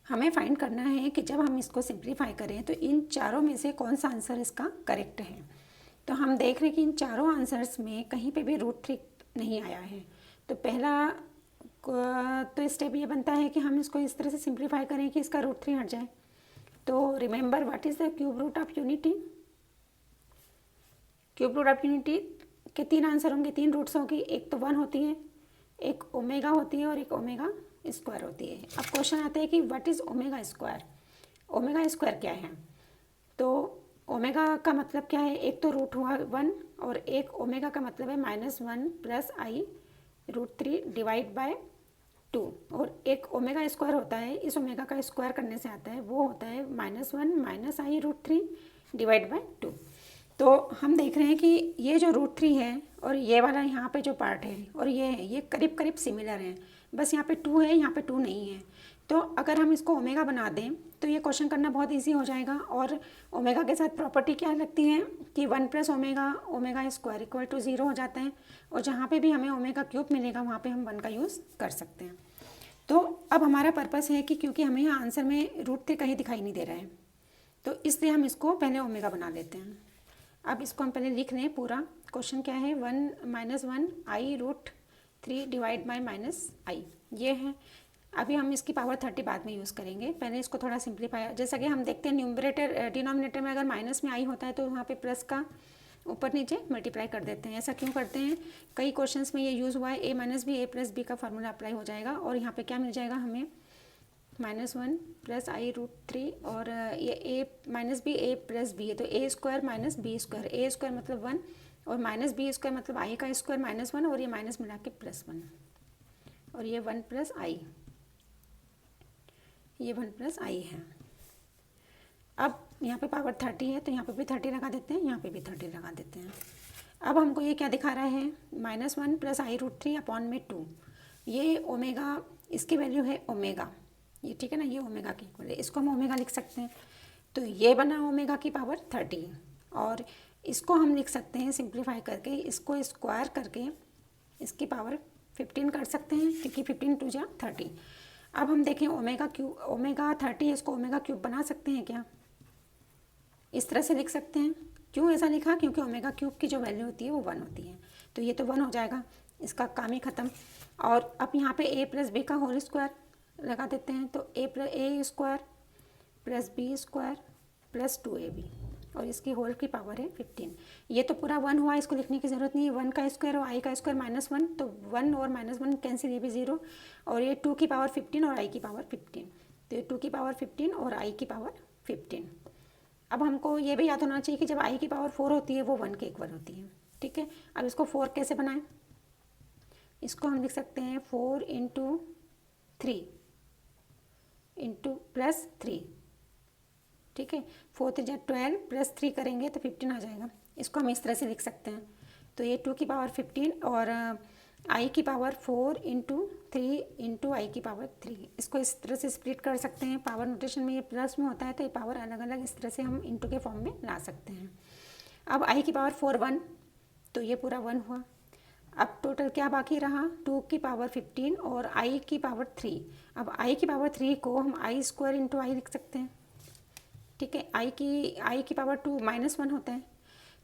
हमें फाइंड करना है कि जब हम इसको सिंप्लीफाई करें तो इन चारों में से कौन सा आंसर इसका करेक्ट है। तो हम देख रहे हैं कि इन चारों आंसर्स में कहीं पे भी √3 नहीं आया है। तो पहला तो स्टेप ये बनता है कि हम इसको इस तरह से सिंप्लीफाई करें कि इसका √3 हट जाए। तो remember what is the cube root of unity. Cube root of unity के 3 आंसर होंगे, 3 रूट्स होंगी। एक तो 1 होती है, एक ओमेगा होती है और एक ओमेगा स्क्वायर होती है। अब क्वेश्चन आता है कि what is omega square. Omega square क्या है? तो ओमेगा का मतलब क्या है? एक तो रूट हुआ 1 और एक ओमेगा का मतलब है -1 + i√3 डिवाइड बाय 2। और एक ओमेगा स्क्वायर होता है, इस ओमेगा का स्क्वायर करने से आता है, वो होता है -1 - i√3 डिवाइड बाय 2। तो हम देख रहे हैं कि ये जो √3 है और ये वाला यहाँ पे जो पार्ट है और ये है, ये करीब करीब सिमिलर हैं। बस यहाँ पे 2 है, यहाँ पे 2 नहीं है। तो अगर हम इसको ओमेगा बना दें तो ये क्वेश्चन करना बहुत इजी हो जाएगा। और ओमेगा के साथ प्रॉपर्टी क्या लगती है कि 1 + ओमेगा स्क्वायर = 0 हो जाता है। और जहाँ पे भी हमें ओमेगा क्यूब मिलेगा वहाँ पे हम 1 का यूज़ कर सकते हैं। तो अब हमारा पर्पस है कि क्योंकि हमें यहाँ आंसर में √3 कहीं दिखाई नहीं दे रहा है, तो इसलिए हम इसको पहले ओमेगा बना लेते हैं। अब इसको हम पहले लिख लें पूरा। क्वेश्चन क्या है? 1 - i√3 डिवाइड बाय -i, ये है। अभी हम इसकी पावर 30 बाद में यूज़ करेंगे। पहले इसको थोड़ा सिंप्लीफाई, जैसा कि हम देखते हैं न्यूमरेटर डिनोमिनेटर में अगर माइनस में आई होता है तो वहाँ पे प्लस का ऊपर नीचे मल्टीप्लाई कर देते हैं। ऐसा क्यों करते हैं? कई क्वेश्चंस में ये यूज़ हुआ है। a - b a + b का फार्मूला अप्लाई हो जाएगा और यहाँ पे क्या मिल जाएगा हमें? -1 + i√3 और ये a - b a + b है तो a² - b²। a² मतलब 1 और -b² मतलब i का स्क्वायर -1 और ये माइनस मिला के +1 और ये 1 + i, ये 1 + i है। अब यहाँ पे पावर 30 है तो यहाँ पे भी 30 लगा देते हैं, यहाँ पे भी 30 लगा देते हैं। अब हमको ये क्या दिखा रहा है? -1 + i√3 अपॉन में 2। ये ओमेगा, इसकी वैल्यू है ओमेगा, ये ठीक है ना, ये ओमेगा की इक्वल है, इसको हम ओमेगा लिख सकते हैं। तो ये बना ओमेगा की पावर 30 और इसको हम लिख सकते हैं सिंप्लीफाई करके, इसको स्क्वायर करके इसकी पावर 15 कर सकते हैं क्योंकि 15 × 2 = 30। अब हम देखें ओमेगा 30 इसको ओमेगा क्यूब बना सकते हैं क्या? इस तरह से लिख सकते हैं। क्यों ऐसा लिखा? क्योंकि ओमेगा क्यूब की जो वैल्यू होती है वो 1 होती है। तो ये तो 1 हो जाएगा, इसका काम ही ख़त्म। और अब यहाँ पे a + b का होल स्क्वायर लगा देते हैं तो a² + b² + 2ab और इसकी होल की पावर है 15। ये तो पूरा 1 हुआ, इसको लिखने की ज़रूरत नहीं है। 1 का स्क्वायर और i का स्क्वायर -1 तो 1 और -1 कैंसिल, ये भी 0 और ये 2 की पावर 15 और i की पावर 15। तो ये 2 की पावर 15 और i की पावर 15। अब हमको ये भी याद होना चाहिए कि जब i की पावर 4 होती है वो 1 के इक्वल होती है। ठीक है, अब इसको 4 कैसे बनाएं? इसको हम लिख सकते हैं 4 × 3 +3। ठीक है, 4 × 12 +3 करेंगे तो 15 आ जाएगा। इसको हम इस तरह से लिख सकते हैं। तो ये 2 की पावर 15 और i की पावर 4 × 3 × i की पावर 3। इसको इस तरह से स्प्लिट कर सकते हैं। पावर नोटेशन में ये प्लस में होता है तो ये पावर अलग अलग इस तरह से हम इंटू के फॉर्म में ला सकते हैं। अब i की पावर 4 1 तो ये पूरा 1 हुआ। अब टोटल क्या बाकी रहा? 2 की पावर 15 और i की पावर 3। अब i की पावर 3 को हम i² × i लिख सकते हैं। ठीक है, i की पावर 2 -1 होता है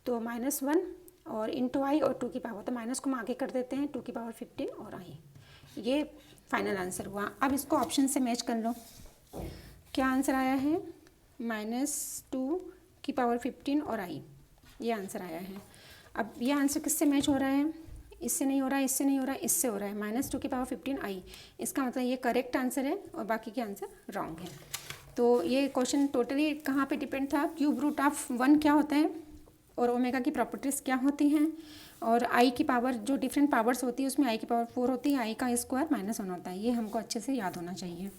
तो -1 और इंटू i और 2 की पावर, तो माइनस को हम आगे कर देते हैं, 2 की पावर 15 और i। ये फाइनल आंसर हुआ। अब इसको ऑप्शन से मैच कर लो। क्या आंसर आया है? -2 की पावर 15 और i, ये आंसर आया है। अब ये आंसर किससे मैच हो रहा है? इससे नहीं हो रहा है, इससे नहीं हो रहा है, इससे हो रहा है। -2 की पावर 15 i, इसका मतलब ये करेक्ट आंसर है और बाकी के आंसर रॉन्ग है। तो ये क्वेश्चन टोटली कहाँ पे डिपेंड था? क्यूब रूट ऑफ 1 क्या होता है और ओमेगा की प्रॉपर्टीज़ क्या होती हैं और i की पावर जो डिफरेंट पावर्स होती है उसमें i की पावर 4 होती है, i का स्क्वायर -1 होता है। ये हमको अच्छे से याद होना चाहिए।